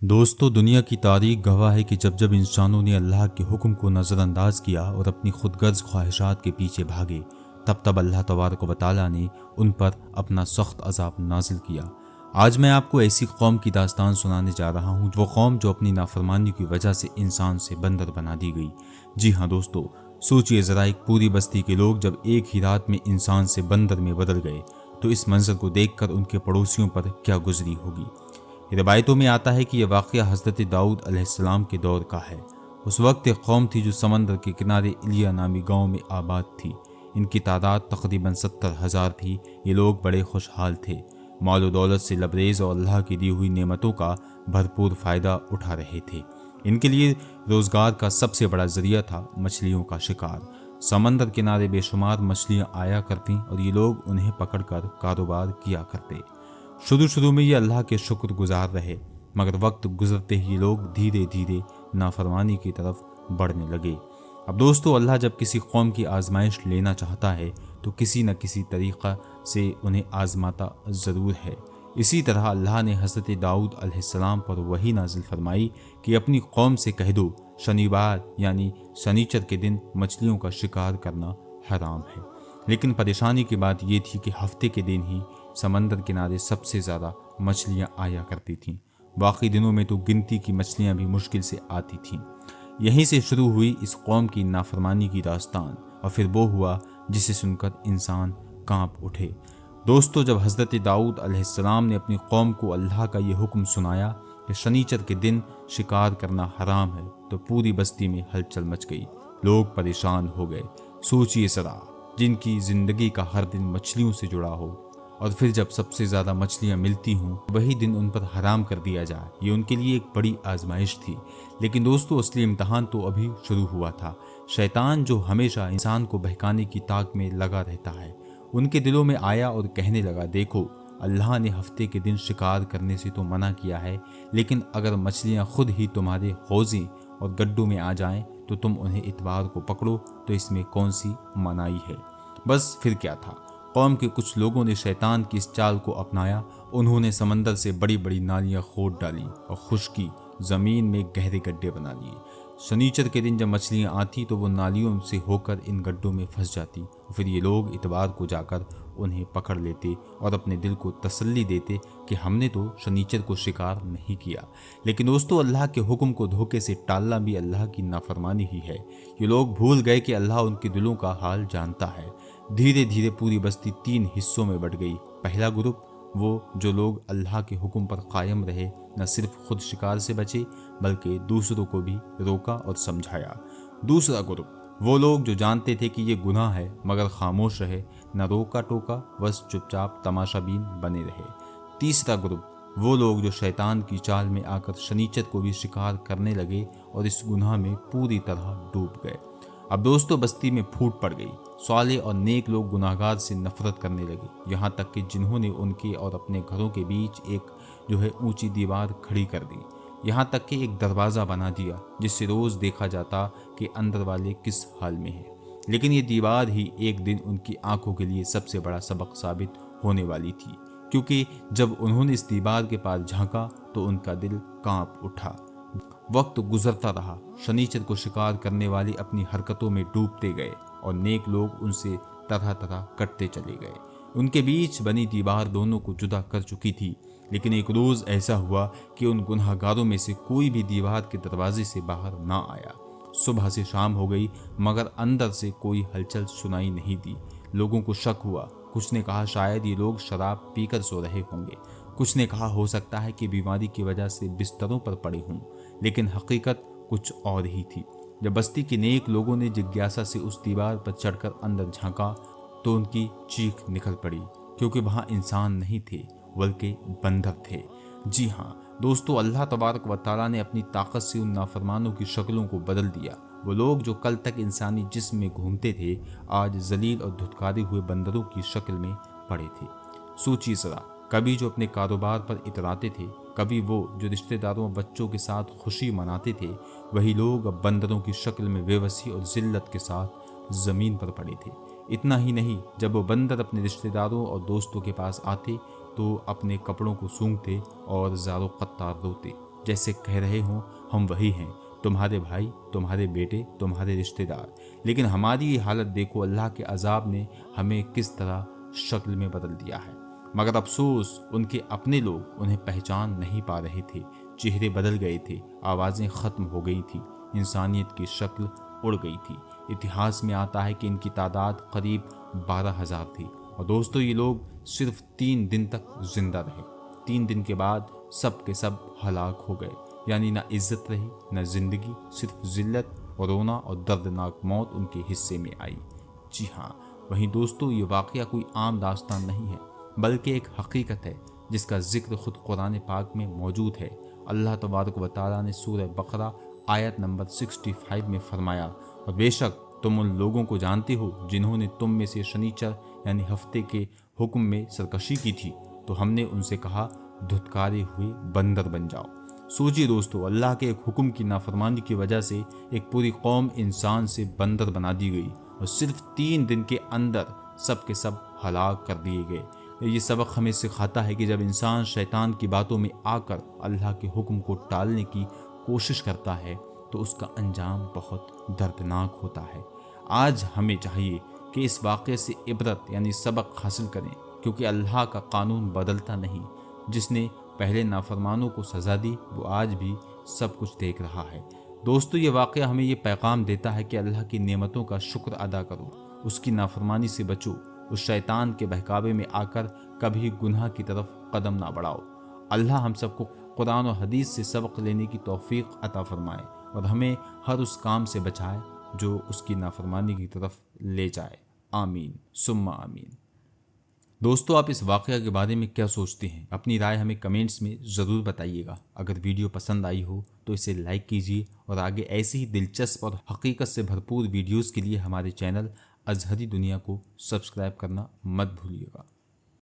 दोस्तों, दुनिया की तारीख गवाह है कि जब जब इंसानों ने अल्लाह के हुक्म को नज़रअंदाज किया और अपनी खुदगर्ज ख्वाहिशात के पीछे भागे, तब तब अल्लाह तबारक व तआला ने उन पर अपना सख्त अजाब नाजिल किया। आज मैं आपको ऐसी कौम की दास्तान सुनाने जा रहा हूँ, वो कौम जो अपनी नाफरमानी की वजह से इंसान से बंदर बना दी गई। जी हाँ दोस्तों, सोचिए ज़रा, एक पूरी बस्ती के लोग जब एक ही रात में इंसान से बंदर में बदल गए तो इस मंजर को देखकर उनके पड़ोसियों पर क्या गुजरी होगी। रिवायतों में आता है कि यह वाक़या हज़रत दाऊद अलैहिस्सलाम के दौर का है। उस वक्त एक कौम थी जो समंदर के किनारे इलिया नामी गांव में आबाद थी। इनकी तादाद तकरीबन 70,000 थी। ये लोग बड़े खुशहाल थे, माल और दौलत से लबरेज और अल्लाह की दी हुई नेमतों का भरपूर फ़ायदा उठा रहे थे। इनके लिए रोज़गार का सबसे बड़ा ज़रिया था मछलियों का शिकार। समंदर किनारे बेशुमार मछलियाँ आया करतीं और ये लोग उन्हें पकड़कर कारोबार किया करते। शुरू शुरू में ये अल्लाह के शुक्रगुजार रहे, मगर वक्त गुजरते ही लोग धीरे धीरे नाफरमानी की तरफ बढ़ने लगे। अब दोस्तों, अल्लाह जब किसी कौम की आजमाइश लेना चाहता है तो किसी न किसी तरीक़ा से उन्हें आजमाता ज़रूर है। इसी तरह अल्लाह ने हज़रत दाऊद अलैहिस्सलाम पर वही नाजिल फरमाई कि अपनी कौम से कह दो, शनिवार यानी शनिचर के दिन मछलियों का शिकार करना हराम है। लेकिन परेशानी की बात यह थी कि हफ्ते के दिन ही समंदर किनारे सबसे ज़्यादा मछलियाँ आया करती थीं। बाकी दिनों में तो गिनती की मछलियाँ भी मुश्किल से आती थीं। यहीं से शुरू हुई इस कौम की नाफरमानी की दास्तान, और फिर वो हुआ जिसे सुनकर इंसान कांप उठे। दोस्तों, जब हज़रत दाऊद अलैहिस्सलाम ने अपनी कौम को अल्लाह का ये हुक्म सुनाया कि शनीचर के दिन शिकार करना हराम है, तो पूरी बस्ती में हलचल मच गई। लोग परेशान हो गए। सोचिए ज़रा, जिनकी ज़िंदगी का हर दिन मछलियों से जुड़ा हो, और फिर जब सबसे ज़्यादा मछलियाँ मिलती हों वही दिन उन पर हराम कर दिया जाए, ये उनके लिए एक बड़ी आजमाइश थी। लेकिन दोस्तों, असली इम्तहान तो अभी शुरू हुआ था। शैतान, जो हमेशा इंसान को बहकाने की ताक में लगा रहता है, उनके दिलों में आया और कहने लगा, देखो, अल्लाह ने हफ्ते के दिन शिकार करने से तो मना किया है, लेकिन अगर मछलियाँ खुद ही तुम्हारे हौज़े और गड्ढों में आ जाएं तो तुम उन्हें इतवार को पकड़ो, तो इसमें कौन सी मनाही है। बस फिर क्या था, कौम के कुछ लोगों ने शैतान की इस चाल को अपनाया। उन्होंने समंदर से बड़ी बड़ी नालियाँ खोद डाली और खुश्की ज़मीन में गहरे गड्ढे बना लिए। शनीचर के दिन जब मछलियाँ आती तो वो नालियों से होकर इन गड्ढों में फंस जाती, और फिर ये लोग इतवार को जाकर उन्हें पकड़ लेते और अपने दिल को तसल्ली देते कि हमने तो शनीचर को शिकार नहीं किया। लेकिन दोस्तों, अल्लाह के हुक्म को धोखे से टालना भी अल्लाह की नाफरमानी ही है। ये लोग भूल गए कि अल्लाह उनके दिलों का हाल जानता है। धीरे धीरे पूरी बस्ती 3 हिस्सों में बट गई। पहला ग्रुप, वो जो लोग अल्लाह के हुक्म पर कायम रहे, न सिर्फ खुद शिकार से बचे बल्कि दूसरों को भी रोका और समझाया। दूसरा ग्रुप, वो लोग जो जानते थे कि ये गुनाह है मगर खामोश रहे, न रोका टोका, बस चुपचाप तमाशाबीन बने रहे। तीसरा ग्रुप, वो लोग जो शैतान की चाल में आकर शनीचर को भी शिकार करने लगे और इस गुनाह में पूरी तरह डूब गए। अब दोस्तों, बस्ती में फूट पड़ गई। साले और नेक लोग गुनाहगार से नफरत करने लगे, यहाँ तक कि जिन्होंने उनके और अपने घरों के बीच एक ऊंची दीवार खड़ी कर दी, यहाँ तक कि एक दरवाज़ा बना दिया जिससे रोज़ देखा जाता कि अंदर वाले किस हाल में हैं। लेकिन ये दीवार ही एक दिन उनकी आंखों के लिए सबसे बड़ा सबक साबित होने वाली थी, क्योंकि जब उन्होंने इस दीवार के पास झांका तो उनका दिल कांप उठा। वक्त गुजरता रहा, शनीचर को शिकार करने वाले अपनी हरकतों में डूबते गए और नेक लोग उनसे तरह तरह कटते चले गए। उनके बीच बनी दीवार दोनों को जुदा कर चुकी थी। लेकिन एक रोज़ ऐसा हुआ कि उन गुनहगारों में से कोई भी दीवार के दरवाजे से बाहर ना आया। सुबह से शाम हो गई मगर अंदर से कोई हलचल सुनाई नहीं दी। लोगों को शक हुआ। कुछ ने कहा शायद ये लोग शराब पीकर सो रहे होंगे, कुछ ने कहा हो सकता है कि बीमारी की वजह से बिस्तरों पर पड़े हों, लेकिन हकीकत कुछ और ही थी। जब बस्ती के नेक लोगों ने जिज्ञासा से उस दीवार पर चढ़कर अंदर झांका तो उनकी चीख निकल पड़ी, क्योंकि वहाँ इंसान नहीं थे बल्कि बंदर थे। जी हाँ दोस्तों, अल्लाह तबारक व तआला ने अपनी ताकत से उन नाफरमानों की शक्लों को बदल दिया। वो लोग जो कल तक इंसानी जिस्म में घूमते थे, आज जलील और धुतकारे हुए बंदरों की शक्ल में पड़े थे। सोचिए ज़रा, कभी जो अपने कारोबार पर इतराते थे, कभी वो जो रिश्तेदारों और बच्चों के साथ खुशी मनाते थे, वही लोग अब बंदरों की शक्ल में बेबसी और जिल्लत के साथ ज़मीन पर पड़े थे। इतना ही नहीं, जब वो बंदर अपने रिश्तेदारों और दोस्तों के पास आते तो अपने कपड़ों को सूंघते और ज़ारो कत्तार रोते। जैसे कह रहे हों हम वही हैं, तुम्हारे भाई, तुम्हारे बेटे, तुम्हारे रिश्तेदार। लेकिन हमारी ये हालत देखो, अल्लाह के अजाब ने हमें किस तरह शक्ल में बदल दिया है। मगर अफसोस, उनके अपने लोग उन्हें पहचान नहीं पा रहे थे। चेहरे बदल गए थे, आवाज़ें ख़त्म हो गई थी, इंसानियत की शक्ल उड़ गई थी। इतिहास में आता है कि इनकी तादाद करीब 12,000 थी। और दोस्तों, ये लोग सिर्फ 3 दिन तक जिंदा रहे। 3 दिन के बाद सब के सब हलाक हो गए। यानी ना इज्जत रही, ना जिंदगी, सिर्फ जिल्लत और रोना और दर्दनाक मौत उनके हिस्से में आई। जी हाँ, वहीं दोस्तों, ये वाक़या कोई आम दास्तान नहीं है, बल्कि एक हकीकत है जिसका जिक्र खुद कुरान पाक में मौजूद है। अल्लाह तबारक व तआला ने सूरह बकरा आयत नंबर 65 में फरमाया, और बेशक तुम उन लोगों को जानते हो जिन्होंने तुम में से शनीचर यानी हफ्ते के हुक्म में सरकशी की थी, तो हमने उनसे कहा धुतकारे हुए बंदर बन जाओ। सोचिए दोस्तों, अल्लाह के एक हुक्म की नाफरमानी की वजह से एक पूरी कौम इंसान से बंदर बना दी गई और सिर्फ 3 दिन के अंदर सब के सब हलाक कर दिए गए। ये सबक हमें सिखाता है कि जब इंसान शैतान की बातों में आकर अल्लाह के हुक्म को टालने की कोशिश करता है तो उसका अंजाम बहुत दर्दनाक होता है। आज हमें चाहिए कि इस वाक़े से इबरत यानी सबक हासिल करें, क्योंकि अल्लाह का कानून बदलता नहीं। जिसने पहले नाफरमानों को सज़ा दी वो आज भी सब कुछ देख रहा है। दोस्तों, ये वाक़या हमें ये पैगाम देता है कि अल्लाह की नेमतों का शुक्र अदा करो, उसकी नाफरमानी से बचो, उस शैतान के बहकावे में आकर कभी गुनाह की तरफ कदम ना बढ़ाओ। अल्लाह हम सबको कुरान और हदीस से सबक लेने की तौफीक अता फरमाए और हमें हर उस काम से बचाए जो उसकी नाफरमानी की तरफ ले जाए। आमीन सुम्मा आमीन। दोस्तों, आप इस वाक़या के बारे में क्या सोचते हैं? अपनी राय हमें कमेंट्स में ज़रूर बताइएगा। अगर वीडियो पसंद आई हो तो इसे लाइक कीजिए और आगे ऐसी ही दिलचस्प और हकीकत से भरपूर वीडियोज़ के लिए हमारे चैनल अजहरी दुनिया को सब्सक्राइब करना मत भूलिएगा।